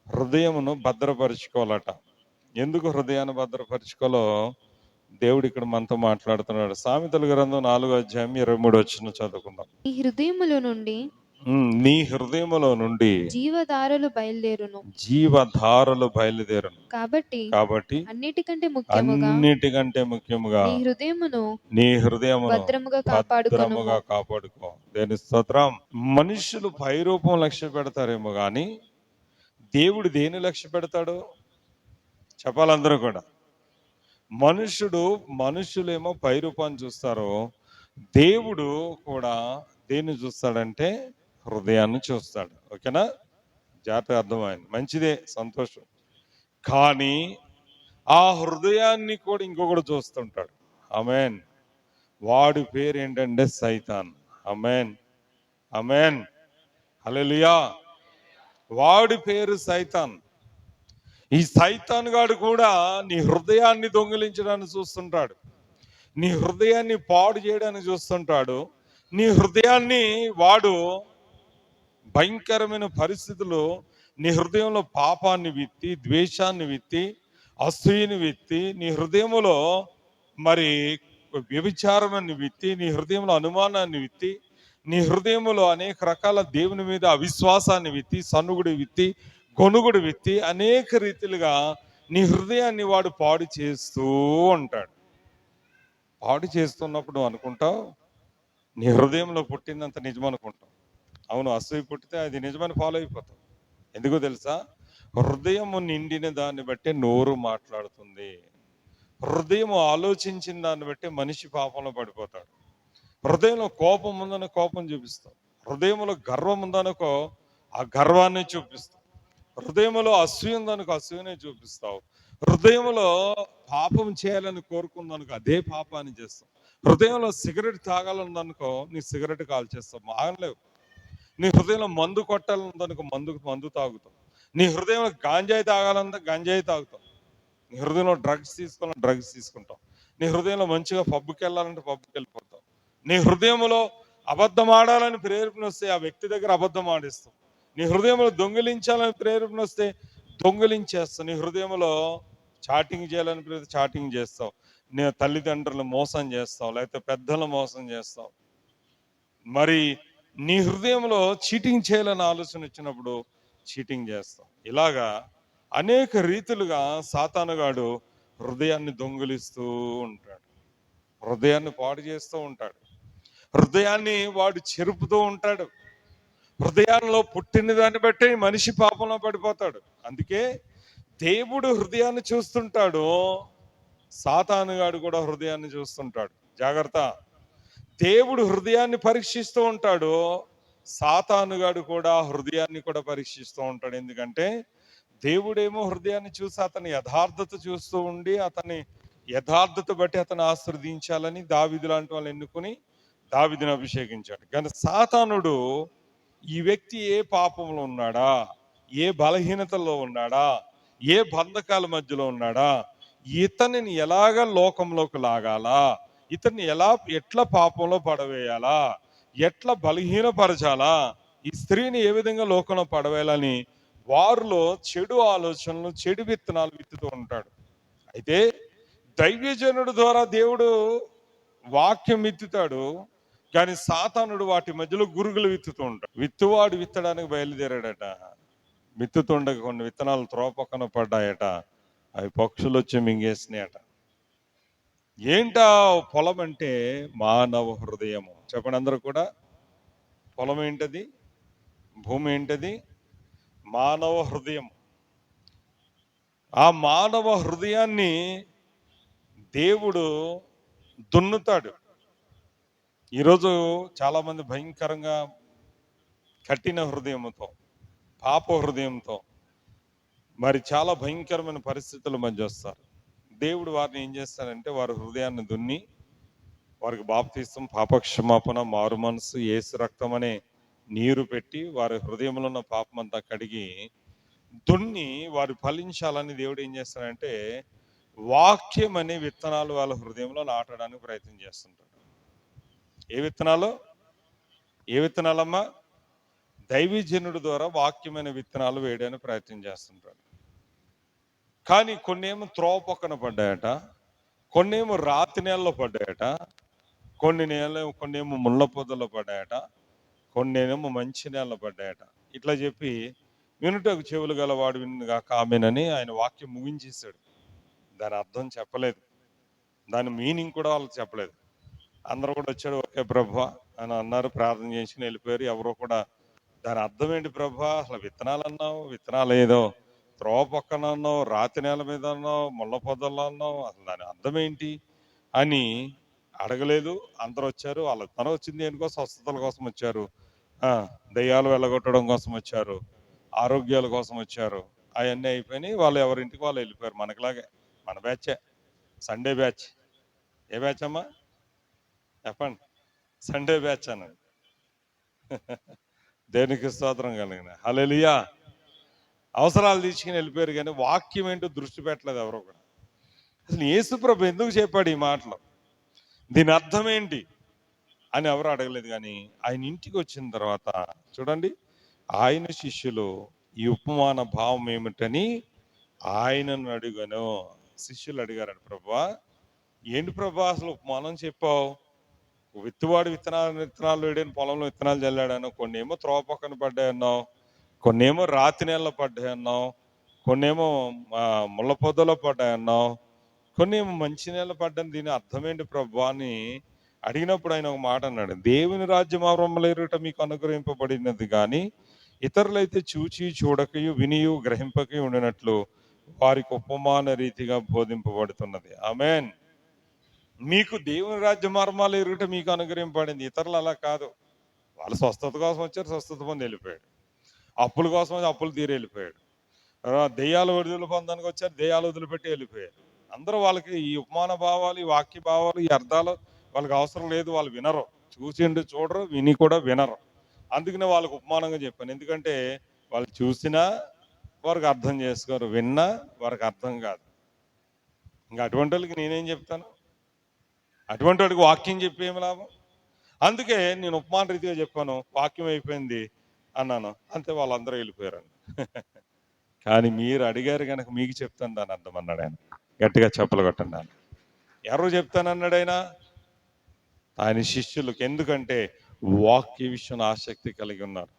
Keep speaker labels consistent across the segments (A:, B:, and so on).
A: హృదయమును భద్రపరుచుకోవాలట. ఎందుకు హృదయాన్ని భద్రపరుచుకోవాలో దేవుడు ఇక్కడ మనతో మాట్లాడుతున్నాడు. సామెతల గ్రంథం 4:23 చదువుకుందాం.
B: ఈ హృదయములో నుండి
A: నీ హృదయములో నుండి
B: జీవధారలు బయలుదేరును.
A: జీవధారలు బయలుదేరును. కాబట్టి
B: అన్నిటికంటే
A: ముఖ్యముగా
B: నీ
A: నీ
B: హృదయమును
A: హృదయమును
B: భద్రముగా
A: భద్రముగా కాపాడుకో. దేని స్తోత్రం. మనుషులు పైరూపం లక్ష్య పెడతారేమో గాని దేవుడు దేని లక్ష్య పెడతాడు చెప్పాలందరూ కూడా. మనుషులేమో పైరూపాన్ని చూస్తారు, దేవుడు కూడా దేన్ని చూస్తాడంటే హృదయాన్ని చూస్తాడు. ఓకేనా? జాగ్రత్తగా అర్థమైంది. మంచిదే, సంతోషం. కానీ ఆ హృదయాన్ని కూడా ఇంకొకడు చూస్తుంటాడు. ఆమేన్. వాడి పేరు ఏంటంటే సైతాన్. ఆమేన్, ఆమేన్, హల్లెలూయా. వాడి పేరు సైతాన్. ఈ సైతాన్ గాడు కూడా నీ హృదయాన్ని దొంగిలించడానికి చూస్తుంటాడు, నీ హృదయాన్ని పాడు చేయడానికి చూస్తుంటాడు. నీ హృదయాన్ని వాడు భయంకరమైన పరిస్థితులు, నీ హృదయంలో పాపాన్ని విత్తి, ద్వేషాన్ని విత్తి, అసూయని విత్తి, నీ హృదయంలో మరి వ్యభిచారాన్ని విత్తి, నీ హృదయంలో అనుమానాన్ని విత్తి, నీ హృదయంలో అనేక రకాల దేవుని మీద అవిశ్వాసాన్ని విత్తి, సన్నుగుడు విత్తి, గొనుగుడు విత్తి, అనేక రీతిలుగా నీ హృదయాన్ని వాడు పాడు చేస్తూ ఉంటాడు. పాడు చేస్తున్నప్పుడు అనుకుంటావు నీ హృదయంలో పుట్టిందంత నిజం అనుకుంటావు. అవును, అసూయ పుట్టితే అది నిజమని ఫాలో అయిపోతావు. ఎందుకో తెలుసా? హృదయము నిండిన దాన్ని బట్టి నోరు మాట్లాడుతుంది. హృదయం ఆలోచించిన దాన్ని బట్టి మనిషి పాపంలో పడిపోతాడు. హృదయంలో కోపం ఉందని కోపం చూపిస్తావు, హృదయంలో గర్వం ఉందనుకో ఆ గర్వాన్ని చూపిస్తావు, హృదయంలో అసూయ ఉందనుకో అసూయనే చూపిస్తావు, హృదయంలో పాపం చేయాలని కోరుకుందనుకో అదే పాపాన్ని చేస్తావు, హృదయంలో సిగరెట్ తాగాలనుకో నీ సిగరెట్ కాల్చేస్తావు, మాగలేవు. నీ హృదయంలో మందు కొట్టాలనుకో మందు తాగుతావు, నీ హృదయంలో గాంజాయి తాగాలంటే గంజాయి తాగుతావు, నీ హృదయంలో డ్రగ్స్ తీసుకోవాలంటే డ్రగ్స్ తీసుకుంటావు, నీ హృదయంలో మంచిగా పబ్కి వెళ్ళాలంటే పబ్కి వెళ్ళిపోతావు, నీ హృదయంలో అబద్ధం ఆడాలని ప్రేరేపణ వస్తే ఆ వ్యక్తి దగ్గర అబద్ధం ఆడిస్తావు, నీ హృదయంలో దొంగిలించాలని ప్రేరేపణ వస్తే దొంగిలించేస్తావు, నీ హృదయంలో చాటింగ్ చేయాలని ప్రేరేపణ చాటింగ్ చేస్తావు, నీ తల్లిదండ్రులు మోసం చేస్తావు, లేకపోతే పెద్దలు మోసం చేస్తావు, మరి నీ హృదయంలో చీటింగ్ చేయాలని ఆలోచన వచ్చినప్పుడు చీటింగ్ చేస్తాం. ఇలాగా అనేక రీతులుగా సాతానుగాడు హృదయాన్ని దొంగిలిస్తూ ఉంటాడు, హృదయాన్ని పాడు చేస్తూ ఉంటాడు, హృదయాన్ని వాడు చెరుపుతూ ఉంటాడు. హృదయాల్లో పుట్టిన దాన్ని బట్టి మనిషి పాపంలో పడిపోతాడు. అందుకే దేవుడు హృదయాన్ని చూస్తుంటాడు, సాతానుగాడు కూడా హృదయాన్ని చూస్తుంటాడు. జాగ్రత్త. దేవుడు హృదయాన్ని పరీక్షిస్తూ ఉంటాడు, సాతానుగాడు కూడా హృదయాన్ని కూడా పరీక్షిస్తూ ఉంటాడు. ఎందుకంటే దేవుడేమో హృదయాన్ని చూసి అతని యథార్థత చూస్తూ ఉండి అతని యథార్థత బట్టి అతను ఆశీర్వదించాలని దావీదు లాంటి వాళ్ళు ఎన్నుకుని దావీదుని అభిషేకించాడు. కానీ సాతానుడు ఈ వ్యక్తి ఏ పాపంలో ఉన్నాడా, ఏ బలహీనతల్లో ఉన్నాడా, ఏ బంధకాల మధ్యలో ఉన్నాడా, ఇతనిని ఎలాగ లోకంలోకి లాగాలా, ఇతన్ని ఎట్లా పాపంలో పడవేయాలా, ఎట్లా బలహీనపరచాలా, ఈ స్త్రీని ఏ విధంగా లోకంలో పడవేయాలని వారిలో చెడు ఆలోచనలు, చెడు విత్తనాలు విత్తుతూ ఉంటాడు. అయితే దైవజనుడు ద్వారా దేవుడు వాక్యం విత్తుతాడు, కానీ సాతానుడు వాటి మధ్యలో గురుగులు విత్తుతూ ఉంటాడు. విత్తువాడు విత్తడానికి బయలుదేరాడట, విత్తుతుండగా కొన్ని విత్తనాలు త్రోపక్కన పడ్డాయట, అవి పక్షులు వచ్చి మింగేసినాయట. ఏంటా పొలం అంటే మానవ హృదయము. చెప్పండి అందరూ కూడా. పొలం ఏంటది? భూమి ఏంటది? మానవ హృదయం. ఆ మానవ హృదయాన్ని దేవుడు దున్నుతాడు. ఈరోజు చాలా మంది భయంకరంగా కఠిన హృదయంతో, పాప హృదయంతో మరి చాలా భయంకరమైన పరిస్థితుల మధ్య వస్తారు. దేవుడు వారిని ఏం చేస్తాడంటే వారి హృదయాన్ని దున్ని వారికి బాప్తిస్తం, పాపక్షమాపణ, మారు మనసు, యేసు రక్తం అనే నీరు పెట్టి వారి హృదయంలో ఉన్న పాపమంతా కడిగి దున్ని వారు ఫలించాలని దేవుడు ఏం చేస్తాడంటే వాక్యం అనే విత్తనాలు వాళ్ళ హృదయంలో నాటడానికి ప్రయత్నం చేస్తుంటాడు. ఏ విత్తనాలు? ఏ విత్తనాలమ్మా? దైవజనుడి ద్వారా వాక్యమైన విత్తనాలు వేయడానికి ప్రయత్నం చేస్తుంటాడు. కానీ కొన్నేమో త్రోవ పక్కన పడ్డాయట, కొన్నేమో రాతి నేలలో పడ్డాయట, కొన్నేమో ముళ్ళ పొదల్లో పడ్డాయట, కొన్నేమో మంచి నేలలో పడ్డాయట. ఇట్లా చెప్పి వినుటకు చెవులు గలవాడు వినుగాక ఆమేనని ఆయన వాక్యం ముగించేశాడు. దాని అర్థం చెప్పలేదు, దాని మీనింగ్ కూడా వాళ్ళకి చెప్పలేదు. అందరూ కూడా వచ్చాడు, ఓకే ప్రభువా అని అన్నారు, ప్రార్థన చేసి వెళ్ళిపోయారు. ఎవరో కూడా దాని అర్థం ఏంటి ప్రభువా, అసలు విత్తనాలు అన్నావు, విత్తనాలు ఏదో త్రోవ పక్కన అన్నావు, రాతి నేల మీద అన్నావు, ముళ్ళ పొదల్లో అన్నావు, అసలు దాని అర్థం ఏంటి అని అడగలేదు. అందరూ వచ్చారు. వాళ్ళ తన వచ్చింది దేనికోసం? స్వస్థతల కోసం వచ్చారు, దయ్యాలు వెళ్ళగొట్టడం కోసం వచ్చారు, ఆరోగ్యాల కోసం వచ్చారు. అవన్నీ అయిపోయినాయి. వాళ్ళు ఎవరింటికి వాళ్ళు వెళ్ళిపోయారు. మనకులాగే, మన బ్యాచే, సండే బ్యాచ్. ఏ బ్యాచ్ అమ్మా చెప్పండి? సండే బ్యాచ్ అన్నది. దేనికి స్తోత్రం కలిగిన హల్లెలూయా. అవసరాలు తీసుకుని వెళ్ళిపోయారు, కానీ వాక్యం ఏంటో దృష్టి పెట్టలేదు ఎవరో కూడా. అసలు యేసుప్రభు ఎందుకు చెప్పాడు ఈ మాటలు, దీని అర్థం ఏంటి అని ఎవరు అడగలేదు. కానీ ఆయన ఇంటికి వచ్చిన తర్వాత చూడండి, ఆయన శిష్యులు ఈ ఉపమాన భావం ఏమిటని ఆయనను అడిగాను. శిష్యులు అడిగారు, ప్రభువా ఏంటి ప్రభా అసలు ఉపమానం చెప్పావు, విత్తువాడు విత్తనాలు వేయడానికి పొలంలో విత్తనాలు చల్లాడను, కొన్ని ఏమో త్రోవ పక్కన పడ్డాయన్నావు, కొన్నేమో రాతి నేలలో పడ్డాయన్నావు, కొన్నేమో ముళ్ళ పొదలో పడ్డాయన్నావు, కొన్ని ఏమో మంచి నేల పడ్డాను, దీని అర్థమేంటి ప్రభు అని అడిగినప్పుడు ఆయన ఒక మాట అన్నాడు, దేవుని రాజ్యం ఆరంభలేరుట మీకు అనుగ్రహింపబడినది, కానీ ఇతరులైతే చూచి చూడకయు వినియు గ్రహింపకయు ఉండినట్లు వారికి ఉపమాన రీతిగా బోధింపబడుతున్నది. ఆమేన్. మీకు దేవుని రాజ్య మర్మాలు ఎరుగుట మీకు అనుగ్రహింపబడింది, ఇతరులు అలా కాదు. వాళ్ళు స్వస్థత కోసం వచ్చారు, స్వస్థత పొంది వెళ్ళిపోయాడు. అప్పుల కోసం వచ్చి అప్పులు తీరి వెళ్ళిపోయాడు. దెయ్యాలు వదిలి పొందడానికి వచ్చారు, దెయ్యాలు వదిలిపెట్టి వెళ్ళిపోయారు. అందరూ వాళ్ళకి ఈ ఉపమాన భావాలు, ఈ వాక్య భావాలు, ఈ అర్థాలు వాళ్ళకి అవసరం లేదు. వాళ్ళు వినరు, చూసిండు చూడరు, విని కూడా వినరు. అందుకనే వాళ్ళకి ఉపమానంగా చెప్పాను. ఎందుకంటే వాళ్ళు చూసినా వారికి అర్థం చేసుకోరు, విన్నా వారికి అర్థం కాదు. ఇంకా అటువంటి వాళ్ళకి నేనేం చెప్తాను? అటువంటి వాడికి వాక్యం చెప్పి ఏమి లాభం? అందుకే నేను ఉపమాన రీతిగా చెప్పాను, వాక్యం అయిపోయింది అన్నాను, అంతే, వాళ్ళందరూ వెళ్ళిపోయారండి. కానీ మీరు అడిగారు కనుక మీకు చెప్తాను దాని అర్థం అన్నాడు ఆయన. గట్టిగా చెప్పలు కొట్టండి ఆయన. ఎవరు చెప్తానన్నాడు ఆయన? ఆయన శిష్యులకు. ఎందుకంటే వాక్య విషయంలో ఆసక్తి కలిగి ఉన్నారు.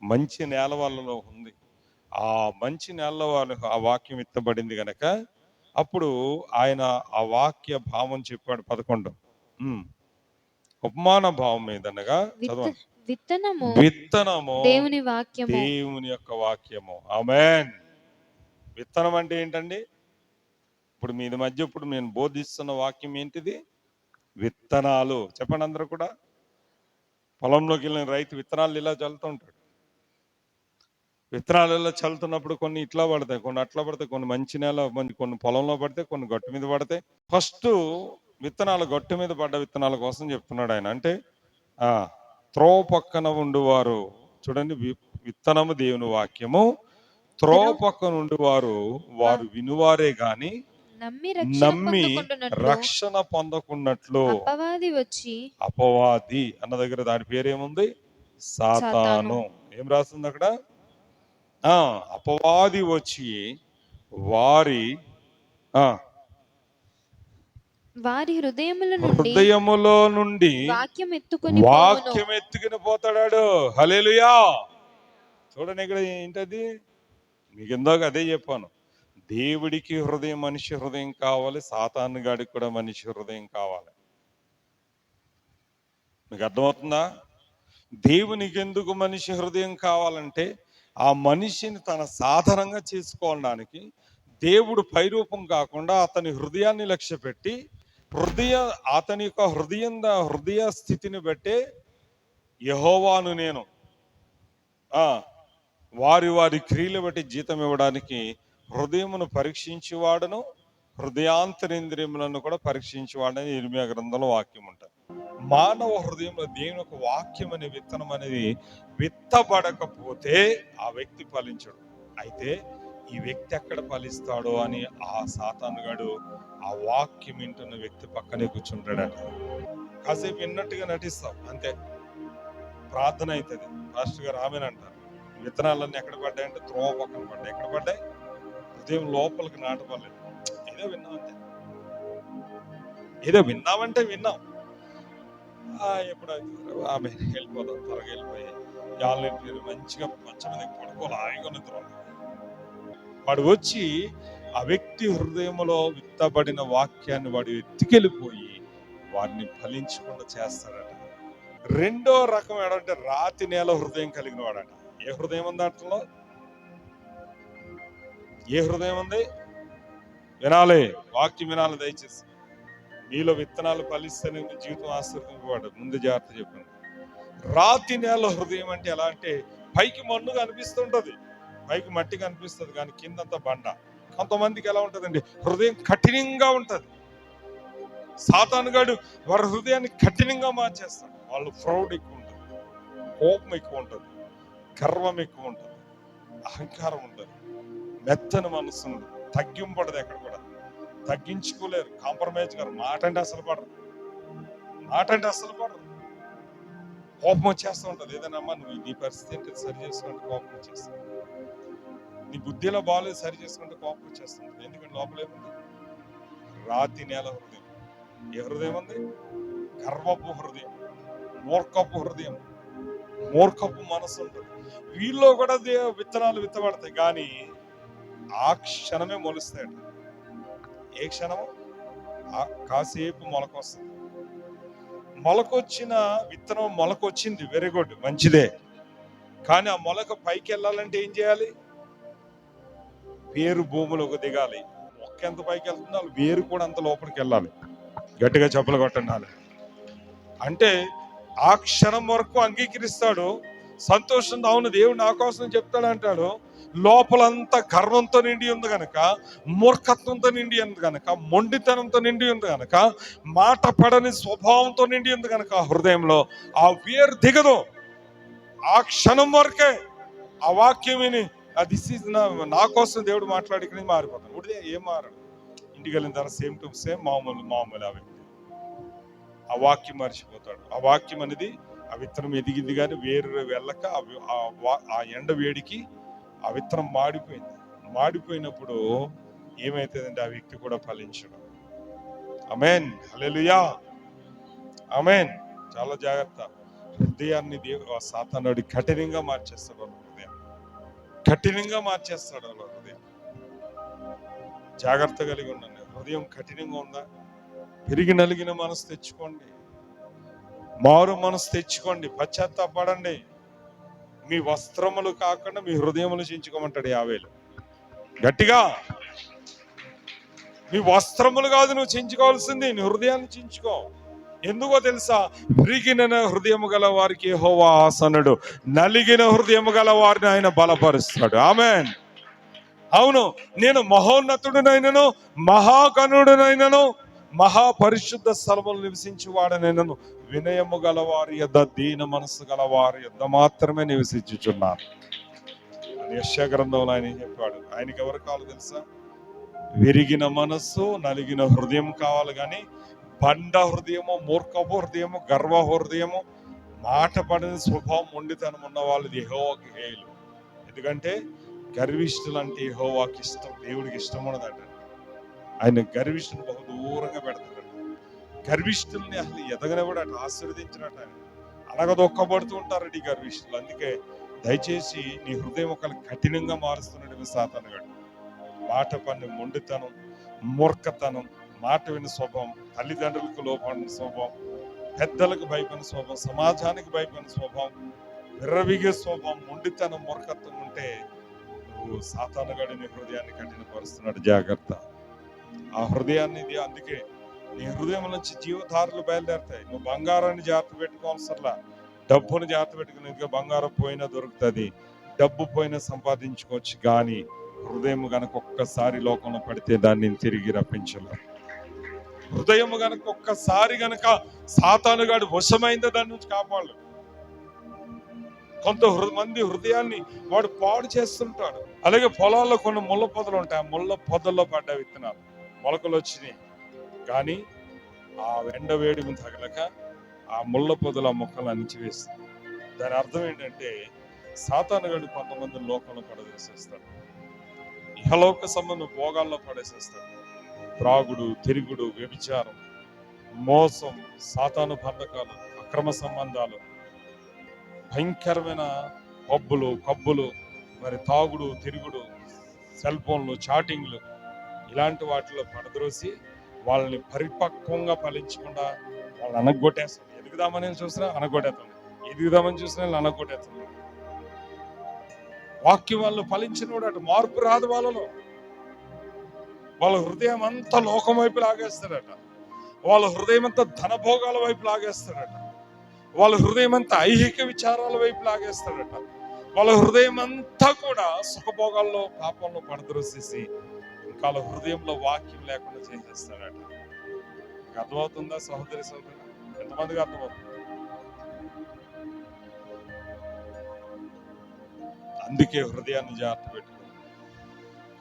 A: మంచి నేల వాళ్ళలో ఉంది. ఆ మంచి నేల వాళ్ళకు ఆ వాక్యం ఎత్తబడింది కనుక అప్పుడు ఆయన ఆ వాక్య భావం చెప్పాడు. 11 ఉపమాన భావం ఏదనగా చదవండి. విత్తనము
B: దేవుని వాక్యము,
A: దేవుని యొక్క వాక్యము. ఆమేన్. విత్తనం అంటే ఏంటండి? ఇప్పుడు మీ మధ్య ఇప్పుడు నేను బోధిస్తున్న వాక్యం ఏంటిది? విత్తనాలు. చెప్పండి అందరూ కూడా. పొలంలోకి వెళ్ళిన రైతు విత్తనాలు ఇలా చల్లుతూ ఉంటాడు. విత్తనాలు ఇలా చల్లుతున్నప్పుడు కొన్ని ఇట్లా పడతాయి, కొన్ని అట్లా పడతాయి, కొన్ని మంచి నేల, కొన్ని పొలంలో పడతాయి, కొన్ని గట్టు మీద పడతాయి. ఫస్ట్ విత్తనాలు గట్టు మీద పడ్డ విత్తనాల కోసం చెప్తున్నాడు ఆయన. అంటే త్రోవ పక్కన ఉండువారు, చూడండి, విత్తనము దేవుని వాక్యము, త్రోవ పక్కన ఉండువారు వారు వినువారే గాని నమ్మి రక్షణ పొందకున్నట్లు. అపవాది అన్న దగ్గర దాని పేరేముంది? సాతాను. ఏం రాస్తుంది అక్కడ? అపవాది వచ్చి వారి హృదయములో నుండి వాక్యం ఎత్తుకుని పోతాడు. హల్లెలూయా. చూడండి ఇక్కడ ఏంటది? మీకు ఇందాక అదే చెప్పాను. దేవుడికి హృదయం, మనిషి హృదయం కావాలి, సాతాను గాడికి కూడా మనిషి హృదయం కావాలి. మీకు అర్థమవుతుందా? దేవునికి ఎందుకు మనిషి హృదయం కావాలంటే ఆ మనిషిని తన సాధనంగా చేసుకోవడానికి దేవుడు పైరూపం కాకుండా అతని హృదయాన్ని లక్ష్య పెట్టి అతని యొక్క హృదయ స్థితిని బట్టే యెహోవాను నేను వారి క్రియలు బట్టి జీతం ఇవ్వడానికి హృదయమును పరీక్షించేవాడును, హృదయాంతరేంద్రియములను కూడా పరీక్షించేవాడని ఇర్మియా గ్రంథంలో వాక్యం ఉంటుంది. మానవ హృదయంలో దేవుని యొక్క వాక్యం అనే విత్తనం అనేది విత్తబడకపోతే ఆ వ్యక్తి ఫలించడు. అయితే ఈ వ్యక్తి ఎక్కడ ఫలిస్తాడో అని ఆ సాతానుగాడు ఆ వాక్యం వింటున్న వ్యక్తి పక్కనే కూర్చుంటాడట. కాసేపు విన్నట్టుగా నటిస్తాం అంతే, ప్రార్థన అవుతుంది, పాస్టర్ గారు ఆమెనంటారు, విత్తనాలన్నీ ఎక్కడ పడ్డాయంటే త్రోవ పక్కన పడ్డాయి. ఎక్కడ పడ్డాయి? హృదయం లోపలికి నాటపడలేదు. ఏదో విన్నాం అంతే. ఏదో విన్నామంటే విన్నాం. ఎప్పుడు ఆమె వెళ్ళిపోతాం, త్వరగా వెళ్ళిపోయి వాళ్ళు మంచిగా మంచం మీద పడుకోవాలి, హాయిగా నిద్ర. వాడు వచ్చి ఆ వ్యక్తి హృదయంలో విత్తబడిన వాక్యాన్ని వాడు ఎత్తుకెళ్ళిపోయి వారిని ఫలించకుండా చేస్తాడట. రెండో రకం ఏంటంటే రాతి నేల హృదయం కలిగిన వాడట. ఏ హృదయం ఉంది దాంట్లో? ఏ హృదయం ఉంది? వినాలి, వాక్యం వినాలి దయచేసి. మీలో విత్తనాలు ఫలిస్తేనే మీ జీవితం ఆశీర్వదింపబడు. ముందు జాగ్రత్త చెప్పండి. రాతి నేల హృదయం అంటే ఎలా అంటే పైకి మన్ను కనిపిస్తుంటది, పైకి మట్టి కనిపిస్తుంది, కానీ కిందంతా బండ. కొంతమందికి ఎలా ఉంటదండి, హృదయం కఠినంగా ఉంటది. సాతానుగాడు వారి హృదయాన్ని కఠినంగా మార్చేస్తాడు. వాళ్ళు ప్రౌడ్ ఎక్కువ ఉంటుంది, కోపం ఎక్కువ ఉంటుంది, గర్వం ఎక్కువ ఉంటుంది, అహంకారం ఉంటుంది, మెత్తని మనసు ఉండదు, తగ్గింపడదు. ఎక్కడ కూడా తగ్గించుకోలేరు, కాంప్రమైజ్ గారు. మాట అంటే అసలు పడరు, మాట అంటే అసలు పడరు. కోపం వచ్చేస్తూ ఉంటుంది. ఏదైనా అమ్మా నువ్వు నీ పరిస్థితి ఏంటి సరి చేసుకుంటే కోపం వచ్చేస్తుంది. నీ బుద్ధిలో బాగాలేదు సరి చేసుకుంటే కోపం వచ్చేస్తుంది. ఎందుకంటే లోపల ఏముంది? రాతి నేల హృదయం. ఏ హృదయం ఉంది? గర్వపు హృదయం, మూర్ఖపు హృదయం, మూర్ఖపు మనసు ఉంటుంది. వీళ్ళు కూడా విత్తనాలు విత్తబడతాయి, కానీ ఆ క్షణమే మొలుస్తాయట. ఏ క్షణము? కాసేపు మొలకొస్తుంది. మొలకొచ్చిన విత్తనం మొలకొచ్చింది, వెరీ గుడ్, మంచిదే. కానీ ఆ మొలక పైకి వెళ్ళాలంటే ఏం చేయాలి? వేరు భూములకు దిగాలి. మొక్క ఎంత పైకి వెళ్తుందో వేరు కూడా అంత లోపలికి వెళ్ళాలి. గట్టిగా చెప్పులు కొట్టండి. అంటే ఆ క్షణం వరకు అంగీకరిస్తాడు, సంతోషం, అవును దేవుడు నా కోసం చెప్తాడు అంటాడు. లోపలంతా గర్వంతో నిండి ఉంది గనక, మూర్ఖత్వంతో నిండి ఉంది గనక, మొండితనంతో నిండి ఉంది గనక, మాట పడని స్వభావంతో నిండి ఉంది గనక హృదయంలో ఆ వేరు దిగదు. ఆ క్షణం వరకే ఆ వాక్యం విని దిస్ ఈజ్ నా కోసం దేవుడు మాట్లాడి మారిపోతాడు. ఉడిదే ఏం మారడు. ఇంటికి వెళ్ళిన తర్వాత సేమ్ టు సేమ్ మామూలు ఆ వ్యక్తి ఆ వాక్యం మర్చిపోతాడు. ఆ వాక్యం అనేది ఆ విత్తనం ఎదిగింది కానీ వేరు వెళ్ళక ఆ ఎండ వేడికి ఆ విత్తనం మాడిపోయింది. మాడిపోయినప్పుడు ఏమైతుందంటే ఆ వ్యక్తి కూడా ఫలించడు. ఆమేన్, హల్లెలూయా, ఆమేన్. చాలా జాగ్రత్త. హృదయాన్ని సాతానుడు కఠినంగా మార్చేస్తాడు. వాళ్ళ హృదయం కఠినంగా మార్చేస్తాడు. వాళ్ళ హృదయం జాగ్రత్త కలిగి ఉండండి. హృదయం కఠినంగా ఉందా? పెరిగి నలిగిన మనసు తెచ్చుకోండి, మారు మనసు తెచ్చుకోండి, పశ్చాత్తాపడండి. మీ వస్త్రములు కాకుండా మీ హృదయములు చించుకోమంటాడు యావేలు. గట్టిగా, మీ వస్త్రములు కాదు నువ్వు చించుకోవాల్సింది, నీ హృదయాన్ని చించుకో. ఎందుకో తెలుసా? విరిగిన హృదయము గల వారికి యెహోవా ఆసనుడు, నలిగిన హృదయము గల వారిని ఆయన బలపరుస్తాడు. ఆమేన్. అవును, నేను మహోన్నతుడునైనను మహాగణుడునైనను మహాపరిశుద్ధ స్థలములు నివసించి వాడనైనను వినయము గల వారి యొద్ద, దీన మనసు గల వారి యొద్ద మాత్రమే నివసించుచున్నాను. యెషయా గ్రంథంలో ఆయన చెప్పాడు. ఆయనకి ఎవరు కావాలి తెలుసా? విరిగిన మనస్సు, నలిగిన హృదయం కావాలి. కానీ బండ హృదయము, మూర్ఖపు హృదయము, గర్వ హృదయము, మాట పడిన స్వభావం, మొండితనం ఉన్న వాళ్ళు యెహోవాకి హేయులు. ఎందుకంటే గర్విష్ఠులు అంటే యెహోవాకి ఇష్టం, దేవుడికి ఇష్టం ఉన్నదట. ఆయన గర్విష్ఠులు బహు దూరంగా పెడతాడట. గర్విష్ఠుల్ని అసలు ఎదగనివ్వడట, ఆశీర్వదించినట్టు. ఆయన అనగదొక్కబడుతూ ఉంటారట ఈ గర్విష్ఠులు. అందుకే దయచేసి నీ హృదయం ఒకళ్ళు కఠినంగా మారుస్తున్నాడు సాతానుగాడు. మాట పని మొండితనం, మూర్ఖతనం, మాట విని స్వభావం, తల్లిదండ్రులకు లోపడిన స్వభావం, పెద్దలకు భయపడిన స్వభావం, సమాజానికి భయపడిన స్వభావం, విర్రవిగే స్వభావం, మొండితనం, మూర్ఖత్వం ఉంటే నువ్వు సాతానుగాడు నీ హృదయాన్ని కఠినపరుస్తున్నాడు. జాగ్రత్త. ఆ హృదయాన్ని, అందుకే నీ హృదయం నుంచి జీవధారలు బయలుదేరుతాయి. నువ్వు బంగారాన్ని జాగ్రత్త పెట్టుకోవాల్సర్లా, డబ్బును జాగ్రత్త పెట్టుకుని. ఇంకా బంగారం పోయినా దొరుకుతుంది, డబ్బు పోయినా సంపాదించుకోవచ్చు, కానీ హృదయం గనక ఒక్కసారి లోకంలో పడితే దాన్ని తిరిగి రప్పించలేరు. హృదయం గనక ఒక్కసారి గనక సాతానుగాడు వశమైందో దాని నుంచి కాపాడలేడు. కొంతమంది హృదయాన్ని వాడు పాడు చేస్తుంటాడు. అలాగే పొలాల్లో కొన్ని ముళ్ళ పొదలు ఉంటాయి. ఆ ముళ్ళ పొదల్లో పడ్డ విత్తనాలు మొలకలు వచ్చినాయి, కానీ ఆ ఎండ వేడి తగలక ఆ ముళ్ళ పొదలు ఆ మొక్కలు అణిచివేస్తుంది. దాని అర్థం ఏంటంటే సాతానుగాడు కొంతమంది లోకంలో పడవేసేస్తాడు, ఇహలోక సంబంధం భోగాల్లో పడేసేస్తాడు. త్రాగుడు, తిరుగుడు, వ్యభిచారం, మోసం, సాతాను బంధకాలు, అక్రమ సంబంధాలు, భయంకరమైన పబ్బులు, కబ్బులు, మరి తాగుడు, తిరుగుడు, సెల్ ఫోన్లు, చాటింగ్లు, ఇలాంటి వాటిలో పడద్రోసి వాళ్ళని పరిపక్వంగా ఫలించకుండా వాళ్ళని అనగొట్టేస్తాడు. ఎదుగుదామని చూసినా అనగొట్టేస్తాడు, ఎదుగుదామని చూసినా అనగొట్టేస్తాడు. వాక్యం వాళ్ళు ఫలించిన అటు మార్పు రాదు వాళ్ళలో. వాళ్ళ హృదయం అంతా లోకం వైపు లాగేస్తాడట, వాళ్ళ హృదయం అంతా ధనభోగాల వైపు లాగేస్తాడట, వాళ్ళ హృదయం అంతా ఐహిక విచారాల వైపు లాగేస్తాడట, వాళ్ళ హృదయం అంతా కూడా సుఖభోగాల్లో పాపంలో పడద్రోసేసి ఇంకా వాళ్ళ హృదయంలో వాక్యం లేకుండా చేసేస్తాడట. అర్థమవుతుందా సహోదరి సహోదరి? ఎంతమందికి అర్థమవుతుంది? అందుకే హృదయాన్ని జాగ్రత్త పెట్టుకో.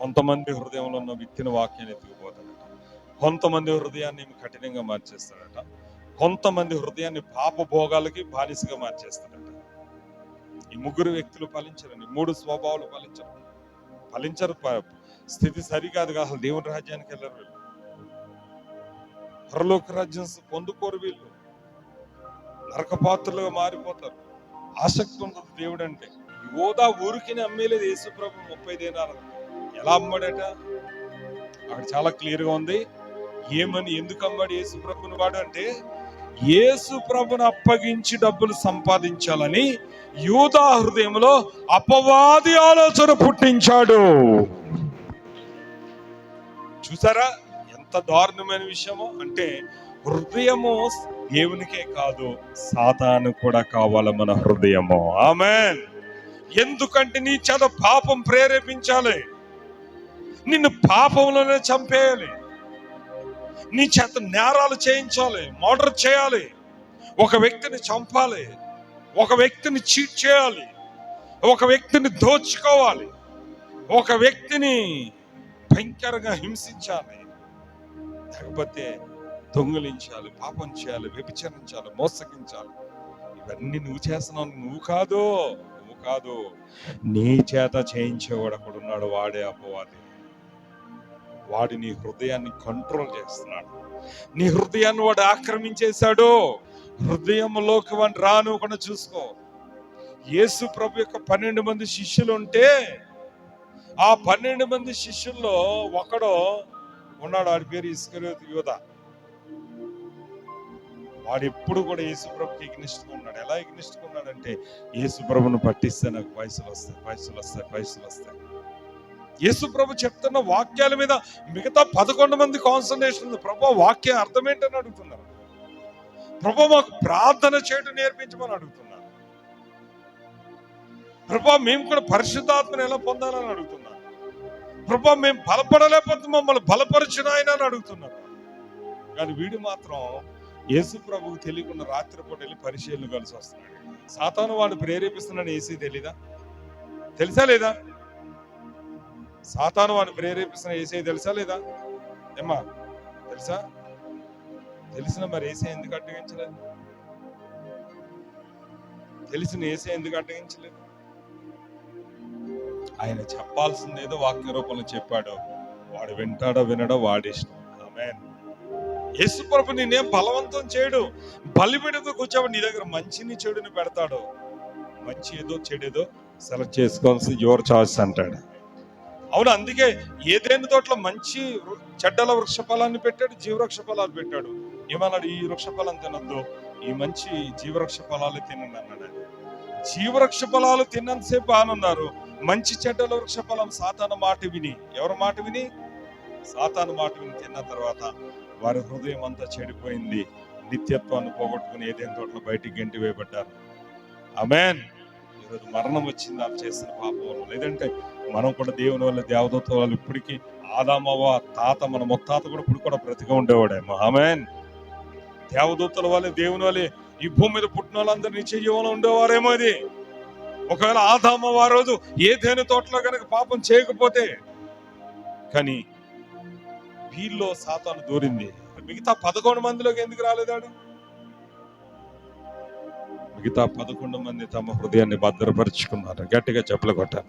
A: కొంతమంది హృదయంలో ఉన్న వ్యక్తిని వాక్యాన్ని ఎత్తుకుపోతాడట, కొంతమంది హృదయాన్ని కఠినంగా మార్చేస్తాడట, కొంతమంది హృదయాన్ని పాప భోగాలకి బానిసగా మార్చేస్తాడట. ఈ ముగ్గురు వ్యక్తులు ఫలించరండి, మూడు స్వభావాలు ఫలించరు. స్థితి సరికాదు, అసలు దేవుని రాజ్యానికి వెళ్ళరు వీళ్ళు, పరలోక రాజ్యం పొందుకోరు వీళ్ళు, నరకపాత్రులుగా మారిపోతారు. ఆసక్తి ఉండదు దేవుడు అంటే. యోధా ఊరికి అమ్మేలేదు యేసు ప్రభు 30 దేనాలు. ఎలా అమ్మాడట అక్కడ చాలా క్లియర్ గా ఉంది. ఏమని, ఎందుకు అమ్మాడు యేసు ప్రభుని వాడు అంటే, యేసు ప్రభుని అప్పగించి డబ్బులు సంపాదించాలని యూదా హృదయంలో అపవాది ఆలోచన పుట్టించాడు. చూసారా ఎంత దారుణమైన విషయమో? అంటే హృదయము దేవునికే కాదు, సాతాను కూడా కావాలి మన హృదయము. ఆమేన్. ఎందుకంటే నీ చేత పాపం ప్రేరేపించాలి, నిన్ను పాపంలోనే చంపేయాలి, నీ చేత నేరాలు చేయించాలి, మర్డర్ చేయాలి, ఒక వ్యక్తిని చంపాలి, ఒక వ్యక్తిని చీట్ చేయాలి, ఒక వ్యక్తిని దోచుకోవాలి, ఒక వ్యక్తిని భయంకరంగా హింసించాలి, లేకపోతే దొంగిలించాలి, పాపం చేయాలి, వ్యభిచరించాలి, మోసగించాలి. ఇవన్నీ నువ్వు చేస్తున్నావు, నువ్వు కాదు. నీ చేత చేయించేవాడు అక్కడ ఉన్నాడు, వాడే అపవాది. వాడి నీ హృదయాన్ని కంట్రోల్ చేస్తున్నాడు, నీ హృదయాన్ని వాడు ఆక్రమించేశాడు. హృదయంలోకి వాడిని రానివ్వకుండా చూసుకో. యేసు ప్రభు యొక్క 12 మంది శిష్యులు ఉంటే ఆ 12 మంది శిష్యుల్లో ఒకడు ఉన్నాడు, వాడి పేరు ఇస్కరియోతు యూదా. వాడు ఎప్పుడు కూడా యేసు ప్రభుకి ఎగ్నిస్ట్ గా ఉన్నాడు. ఎలా ఎగ్నిస్ట్ గా ఉన్నాడంటే, యేసు ప్రభును పట్టిస్తే నాకు పైసలు వస్తాయి. యేసు ప్రభు చెప్తున్న వాక్యాల మీద మిగతా 11 మంది కాన్సన్ట్రేషన్ ఉంది. ప్రభు వాక్యం అర్థం ఏంటని అడుగుతున్నారు. ప్రభు మాకు ప్రార్థన చేయడం నేర్పించమని అడుగుతున్నారు. ప్రభు మేము కూడా పరిశుద్ధాత్మను ఎలా పొందాలని అడుగుతున్నారు. ప్రభు మేము బలపడలేకపోతే మమ్మల్ని బలపరచిన ఆయన అని అడుగుతున్నారు. కానీ వీడు మాత్రం యేసు ప్రభుకు తెలియకుండా రాత్రిపూట వెళ్ళి పరిశీలన కలిసి వస్తున్నాడు. సాతాను వాడు ప్రేరేపిస్తున్నాడు, యేసు తెలీదా? తెలుసా లేదా? సాతాను వాడు ప్రేరేపిస్తున్న యేసే తెలుసా లేదా? ఏమ్మా తెలుసా? తెలిసిన మరి యేసే ఎందుకు అడ్డగించలేదు? తెలిసిన యేసే ఎందుకు అడ్డగించలేదు? ఆయన చెప్పాల్సింది ఏదో వాక్య రూపంలో చెప్పాడు, వాడు వింటాడో వినడో వాడిష్టం. ఆమేన్. యేసు ప్రభు నిన్నేం బలవంతం చేయడు, బలిపీఠంతో కూర్చోబడి నీ దగ్గర మంచిని చెడుని పెడతాడు. మంచి ఏదో చెడేదో సెలెక్ట్ చేసుకోవాల్సి యువర్ చాయిస్ అంటాడు. అవును, అందుకే ఏదైనా తోటలో మంచి చెడ్డల వృక్ష ఫలాన్ని పెట్టాడు, జీవవృక్ష ఫలాలు పెట్టాడు. ఏమన్నాడు? ఈ వృక్ష ఫలం తినద్దు, ఈ మంచి జీవవృక్ష ఫలాలు తినండి అన్నాడు. జీవవృక్ష ఫలాలు తిన్నంతసేపు ఆనున్నారు, మంచి చెడ్డల వృక్ష ఫలం సాతాను మాట విని, ఎవరి మాట విని? సాతాను మాట విని తిన్న తర్వాత వారి హృదయం అంతా చెడిపోయింది, నిత్యత్వాన్ని పోగొట్టుకుని ఏదైనా తోటలో బయటికి గెంటి వేయబడ్డారు. ఆమేన్. ఈరోజు మరణం వచ్చింది వాళ్ళు చేసిన పాపం వల్ల. లేదంటే మనం కూడా దేవుని వల్ల, దేవదూత వాళ్ళు ఇప్పటికీ ఆదామవ్వ తాత, మన ముత్తాత కూడా ఇప్పుడు కూడా బ్రతిగా ఉండేవాడేమో. ఆమేన్. దేవదూతల వల్ల, దేవుని వల్ల ఈ భూమి మీద పుట్టిన వాళ్ళందరూ నిత్య జీవంలో ఉండేవారేమో. ఇది ఒకవేళ ఆదామవ్వ ఆ రోజు ఏదైనా తోటలో కనుక పాపం చేయకపోతే, కానీ వీళ్ళలో సాతాను దూరింది. మిగతా 11 మందిలోకి ఎందుకు రాలేదాడు? మిగతా 11 మంది తమ హృదయాన్ని భద్రపరుచుకున్నారు. గట్టిగా చెప్పలు కొట్టాలి.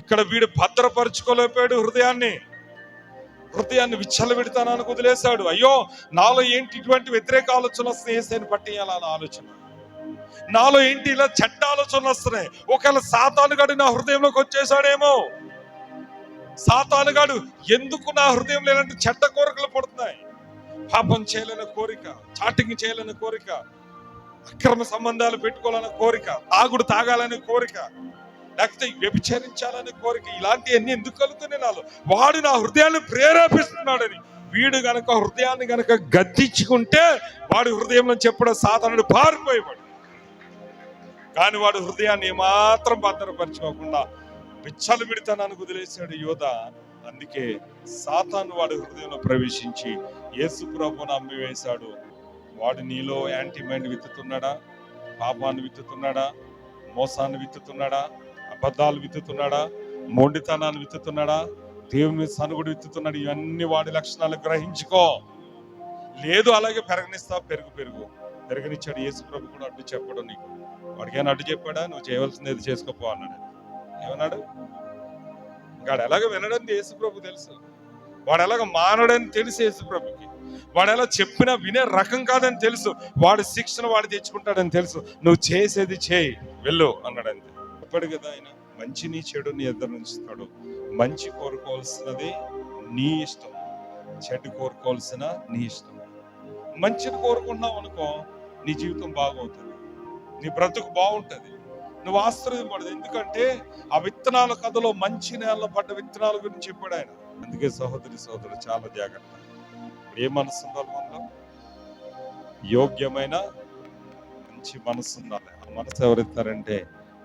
A: ఇక్కడ వీడు భద్రపరుచుకోలేకపోయాడు హృదయాన్ని విచ్చలవిడతానానికి వదిలేశాడు. అయ్యో, నాలో ఏంటి ఇటువంటి వ్యతిరేక ఆలోచనలు వస్తున్నాయి, ఏసైని పట్టేయాలని ఆలోచన, నాలో ఏంటి ఇలా చెడ్డ ఆలోచనలు వస్తున్నాయి. ఒకవేళ సాతానుగాడు నా హృదయంలోకి వచ్చేసాడేమో, సాతానుగాడు ఎందుకు నా హృదయంలో ఇలాంటి చెడ్డ కోరికలు పడుతున్నాయి, పాపం చేయాలనే కోరిక, చాటింగ్ చేయాలనే కోరిక, అక్రమ సంబంధాలు పెట్టుకోవాలనే కోరిక, తాగాలనే కోరిక, లేకపోతే వ్యభిచరించాలనే కోరిక, ఇలాంటివన్నీ ఎందుకు కలుగుతున్నాయి నాలో, వాడు నా హృదయాన్ని ప్రేరేపిస్తున్నాడని. వీడు గనక హృదయాన్ని గనక గద్దించుకుంటే వాడి హృదయంలో చెప్పడం సాతానుడు పారిపోయేవాడు. కానీ వాడు హృదయాన్ని ఏమాత్రం భద్రపరచుకోకుండా విచ్చలు విడతానానికి వదిలేశాడు యోధ. అందుకే సాతాను వాడి హృదయంలో ప్రవేశించి యేసు ప్రభువును అమ్మివేశాడు. వాడు నీలో యాంటీమైండ్ విత్తుతున్నాడా, పాపాన్ని విత్తుతున్నాడా, మోసాన్ని విత్తుతున్నాడా, అబద్ధాలు విత్తుతున్నాడా, మొండితనాన్ని విత్తుతున్నాడా, దేవుని సనుగుడు విత్తుతున్నాడు. ఇవన్నీ వాడి లక్షణాలు గ్రహించుకో. లేదు అలాగే పెరగనిచ్చాడు. యేసు ప్రభు కూడా అడ్డు చెప్పడం నీకు. వాడికైనా అడ్డు చెప్పాడా? నువ్వు చేయవలసింది ఏది చేసుకోపో అన్నాడు. ఏమన్నాడు? వాడు ఎలాగ వినడని యేసు ప్రభు తెలుసు, వాడు ఎలాగ మానడని తెలుసు యేసు ప్రభుకి, వాడు ఎలా చెప్పినా వినే రకం కాదని తెలుసు, వాడి శిక్షణ వాడు తెచ్చుకుంటాడని తెలుసు. నువ్వు చేసేది చేయి, వెళ్ళు అన్నాడు. అంతే చెప్పాడు కదా ఆయన. మంచిని చెడుని ఎదురు ఉంచుతాడు. మంచి కోరుకోవాల్సినది నీ ఇష్టం, చెడు కోరుకోవాల్సిన నీ ఇష్టం. మంచిని కోరుకుంటున్నావు అనుకో, నీ జీవితం బాగవుతుంది, నీ బ్రతుకు బాగుంటుంది, నువ్వు ఆశ్చర్యపడదు. ఎందుకంటే ఆ విత్తనాల కథలో మంచి నేలలో పడ్డ విత్తనాల గురించి చెప్పాడు ఆయన. అందుకే సహోదరుడు చాలా జాగ్రత్త. ఏ మనసు ఉండాలి మనలో? యోగ్యమైన మంచి మనసు ఉండాలి. ఆ మనసు ఎవరిస్తారంటే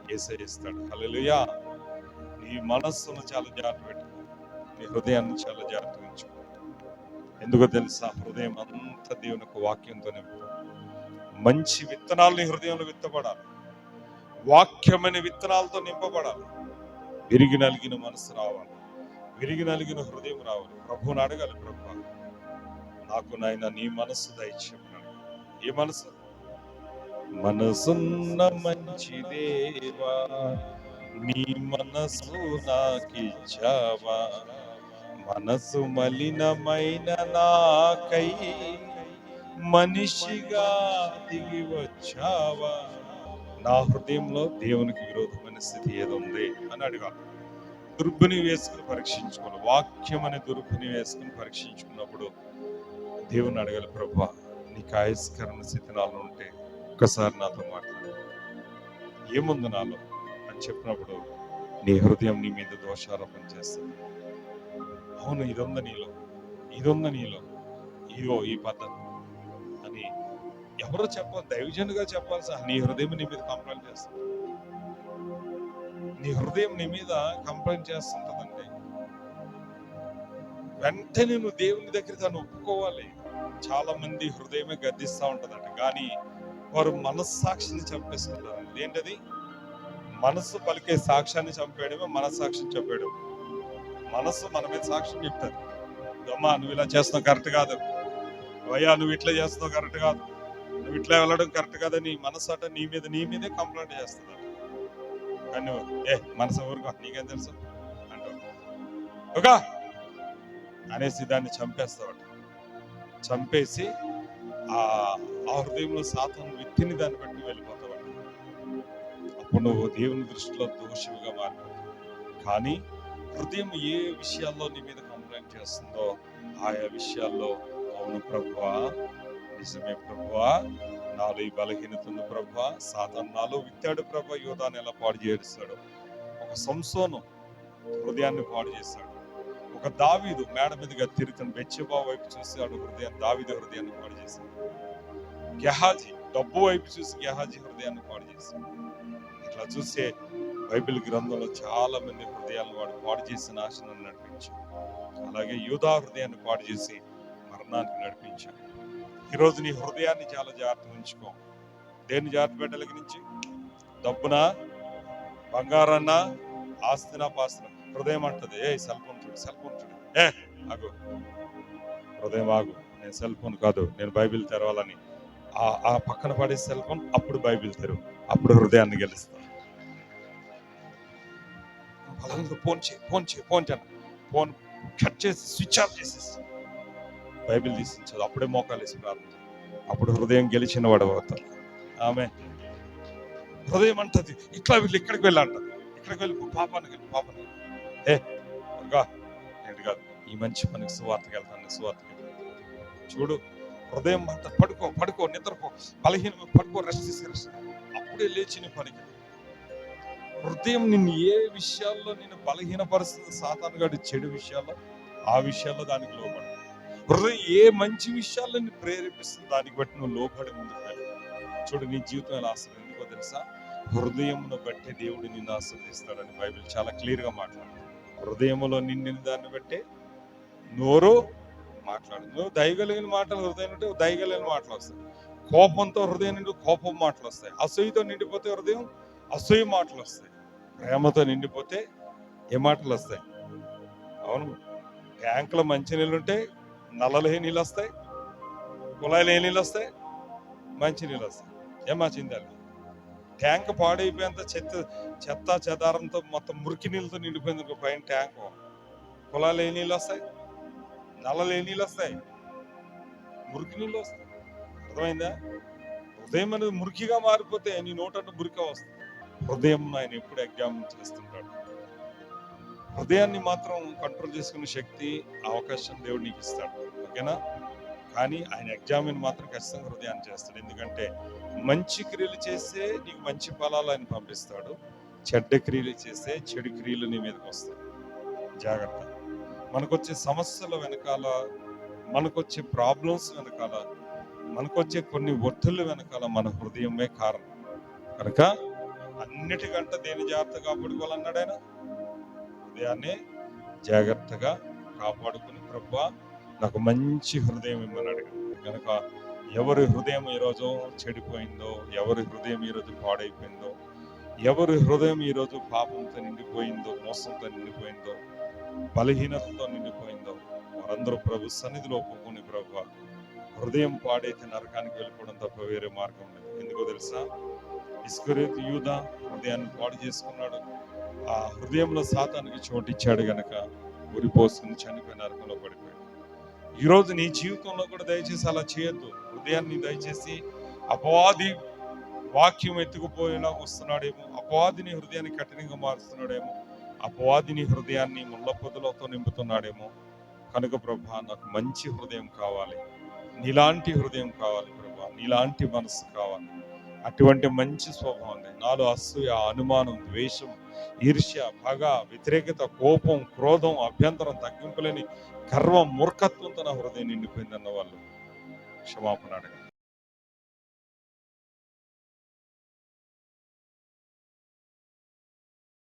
A: యేసయ్య ఇస్తాడు. హల్లెలూయా. నీ మనస్సును చాలా జాగ్రత్త పెట్టుకో, నీ హృదయాన్ని చాలా జాగ్రత్త ఉంచుకో. ఎందుకో తెలుసా? హృదయం అంతా దేవుని యొక్క వాక్యంతో నింపు. మంచి విత్తనాలు నీ హృదయంలో విత్తబడాలి, వాక్యమైన విత్తనాలతో నింపబడాలి. విరిగి నలిగిన మనసు రావాలి, విరిగి నలిగిన హృదయం రావాలి. ప్రభువుని అడగాలి, ప్రభు నాకు నాయన నీ మనస్సు దయచేయమన్నాడు. ఏ మనసు? మనసున్న మంచి దేవా, నీ మనసు నాకిచ్చావా, మనసు మలినమైన నాకై మనిషిగా దిగి వచ్చావా. నా హృదయంలో దేవునికి విరోధమైన స్థితి ఏదో ఉంది అని అడగాలి. దుర్బిని వేసుకుని పరీక్షించుకోవాలి. వాక్యం అనే దుర్బిని వేసుకుని పరీక్షించుకున్నప్పుడు దేవుని అడగాలి, ప్రభువా నీకు ఆయస్కరణ స్థితి నాలో ఉంటే ఒక్కసారి నాతో మాట్లాడు, ఏముంది నాలో అని చెప్పినప్పుడు నీ హృదయం నీ మీద దోషారోపణ చేస్తుంది. అవును, ఇదొంద నీలో, ఇదొంద నీలో, ఇదో ఈ పద్ధతి అని ఎవరో చెప్పాలి, దైవజనుగా చెప్పాల్సి. నీ హృదయం నీ మీద కంప్లైంట్ చేస్తుంది, నీ హృదయం నీ మీద కంప్లైంట్ చేస్తుంటదండి. వెంటనే నువ్వు దేవుని దగ్గర దాన్ని ఒప్పుకోవాలి. చాలా మంది హృదయమే గద్దిస్తూ ఉంటదంట, కానీ వారు మనస్సాక్షిని చంపేసుకుంటారు. ఏంటది? మనస్సు పలికే సాక్ష్యాన్ని చంపేయడమే మనస్సాక్షిని చంపేయడం. మనస్సు మన మీద సాక్ష్యం చెప్తారు. అమ్మా నువ్వు ఇలా చేస్తున్నావు కరెక్ట్ కాదు, అయ్యా నువ్వు ఇట్లా చేస్తున్నావు కరెక్ట్ కాదు, నువ్వు ఇట్లా వెళ్ళడం కరెక్ట్ కాదని మనసు అట నీ మీదే కంప్లైంట్ చేస్తుంది. కానీ మనసు ఊరుకో, నీకేం తెలుసు అంటావు, ఒక అనేసి దాన్ని చంపేస్తావట. చంపేసి ఆ హృదయంలో సాతాను విత్తిని దాన్ని బట్టి వెళ్ళిపోతావట. అప్పుడు నువ్వు దేవుని దృష్టిలో దోషిగా మారిపోతావు. కానీ హృదయం ఏ విషయాల్లో నీ మీద కంప్లైంట్ చేస్తుందో ఆయా విషయాల్లో అవును ప్రభువా, నిజమే ప్రభువా, నాలో ఈ బలహీనత ఉంది ప్రభువా, సాతాను నాలో విత్తాడు ప్రభువా, యోధాన్ని ఎలా పాడు చేస్తాడు. ఒక సంసోను హృదయాన్ని పాడు చేశాడు. ఒక దావీదు మేడ మీదుగా తిరుగుతున్న బెత్షెబా వైపు చూసి దావీదు హృదయాన్ని పాడు చేశాడు. గెహాజీ డబ్బు వైపు చూసి గెహాజీ హృదయాన్ని పాడు చేశాడు. ఇట్లా చూసే బైబిల్ గ్రంథంలో చాలా మంది హృదయాలను వాడు పాడు చేసి నాశనాన్ని నడిపించాడు. అలాగే యూదా హృదయాన్ని పాడు చేసి మరణానికి నడిపించాడు. ఈరోజు నీ హృదయాన్ని చాలా జాగ్రత్త ఉంచుకో. దేన్ని జాగ్రత్త పెట్టాలి నుంచి? డబ్బునా, బంగారన్నా, ఆస్తినా, పాస్తినా? హృదయం అంటది సెల్ ఫోన్ చూడు, ఆగు హృదయం ఆగు, నేను సెల్ ఫోన్ కాదు, నేను బైబిల్ తెరవాలని ఆ పక్కన పడే సెల్ ఫోన్, అప్పుడు బైబిల్ తెరువు, అప్పుడు హృదయాన్ని గెలుస్తాం. బలంగా ఫోన్ చేయను, ఫోన్ కట్ చేసి స్విచ్ ఆఫ్ చేసేసి బైబిల్ తీసించదు, అప్పుడే మోకాలు వేసి ప్రార్థన చేయి. అప్పుడు హృదయం గెలిచిన వాడు అవుతారు. ఆమె హృదయం అంటది, ఇట్లా వీళ్ళు ఇక్కడికి వెళ్ళంటది, ఇక్కడికి వెళ్ళి పాపానికి వెళ్ళి పాపానికి ఏ దుర్గా ఏంటి కాదు, ఈ మంచి పనికి సువార్తకి వెళ్తాను, సువార్తకి చూడు. హృదయం అంట పడుకో పడుకో నిద్రపో, బలహీన పడుకో, రెస్ట్ తీసి రెస్ట్, అప్పుడే లేచి నీ పనికి. హృదయం నిన్ను ఏ విషయాల్లో నేను బలహీనపరుస్తుంది, సాతాను గాడి చెడు విషయాల్లో, ఆ విషయాల్లో దానికి లోబడి. హృదయం ఏ మంచి విషయాల్లో నిన్ను ప్రేరేపిస్తుంది, దానికి బట్టి నువ్వు లోబడి ముందుకు వెళ్ళి. చూడు, నీ జీవితం ఎలా ఆశ్రయం ఎందుకో తెలుసా? హృదయమును బట్టి దేవుడు నిన్ను ఆశీర్వదిస్తాడని బైబిల్ చాలా క్లియర్ గా మాట్లాడుతుంది. హృదయములో నిండిన దాన్ని బట్టి నోరు మాట్లాడు. నువ్వు దయగలిగిన మాటలు హృదయం నుండి దయగలిగిన మాటలు వస్తాయి. కోపంతో హృదయం నుండి కోపం మాటలు వస్తాయి. అసూయతో నిండిపోతే హృదయం అసూయ మాటలు వస్తాయి. ప్రేమతో నిండిపోతే ఏ మాటలు వస్తాయి? అవును, ట్యాంకులో మంచి నీళ్ళు ఉంటే నల్లలు ఏ నీళ్ళు వస్తాయి, కుళాయిలు ఏ నీళ్ళు వస్తాయి, మంచి నీళ్ళు వస్తాయి. ఏమా చిందాలి, ట్యాంక్ పాడైపోయేంత చెత్త చెదారంతో మొత్తం మురికి నీళ్ళతో నిండిపోయింది పైన ట్యాంకు, కుళాయిలు ఏ నీళ్ళు వస్తాయి, నల్లలు ఏ నీళ్ళు వస్తాయి, మురికి నీళ్ళు వస్తాయి. అర్థమైందా? హృదయం అనేది మురికిగా మారిపోతే నీ నోటంటే మురిక వస్తుంది. హృదయం ఆయన ఎప్పుడు ఎగ్జామిన్ చేస్తుంటాడు. హృదయాన్ని మాత్రం కంట్రోల్ చేసుకునే శక్తి, అవకాశం దేవుడు నీకు ఇస్తాడు, ఓకేనా? కానీ ఆయన ఎగ్జామిన్ మాత్రం ఖచ్చితంగా హృదయాన్ని చేస్తాడు. ఎందుకంటే మంచి క్రియలు చేస్తే నీకు మంచి ఫలాలు ఆయన పంపిస్తాడు, చెడ్డ క్రియలు చేస్తే చెడు క్రియలు నీ మీదకి వస్తాయి. జాగ్రత్త. మనకొచ్చే సమస్యల వెనకాల, మనకొచ్చే ప్రాబ్లమ్స్ వెనకాల, మనకొచ్చే కొన్ని ఒత్తిళ్ళ వెనకాల మన హృదయమే కారణం. కనుక అన్నిటికంటే దేని జాగ్రత్తగా కాపాడుకోవాలన్నాడు ఆయన? హృదయాన్ని జాగ్రత్తగా కాపాడుకుని, ప్రభువా నాకు మంచి హృదయం ఇమ్మని అడిగాడు. కనుక ఎవరి హృదయం ఈరోజు చెడిపోయిందో, ఎవరి హృదయం ఈరోజు పాడైపోయిందో, ఎవరి హృదయం ఈరోజు పాపంతో నిండిపోయిందో, మోసంతో నిండిపోయిందో, బలహీనతతో నిండిపోయిందో, వారందరూ ప్రభు సన్నిధిలో ఒప్పుకొని, ప్రభువా హృదయం పాడైతే నరకానికి వెళ్ళిపోవడం తప్ప వేరే మార్గం లేదు. ఎందుకో తెలుసా? ఇస్కరియోతు యూదా హృదయాన్ని పాడు చేసుకున్నాడు. ఆ హృదయంలో సాతానికి చోటిచ్చాడు గనక ఉరిపోసుకుని చనిపోయిన నరకంలో పడిపోయాడు. ఈరోజు నీ జీవితంలో కూడా దయచేసి అలా చేయొద్దు. హృదయాన్ని దయచేసి అపవాది వాక్యం ఎత్తుకుపోయినా వస్తున్నాడేమో, అపవాదిని హృదయాన్ని కఠినంగా మారుస్తున్నాడేమో, అపవాదిని హృదయాన్ని ముళ్ళ పొదలతో నింపుతున్నాడేమో. కనుక ప్రభా నాకు మంచి హృదయం కావాలి, నీలాంటి హృదయం కావాలి ప్రభా, నీలాంటి మనసు కావాలి. అటువంటి మంచి స్వభావం నాలో అసూయ, అనుమానం, ద్వేషం, ఈర్ష్య, పగ, వ్యతిరేకత, కోపం, క్రోధం, అభ్యంతరం, తగ్గింపులేని గర్వం, మూర్ఖత్వంతో నా హృదయం నిండిపోయిందన్న వాళ్ళు క్షమాపణ అడగండి.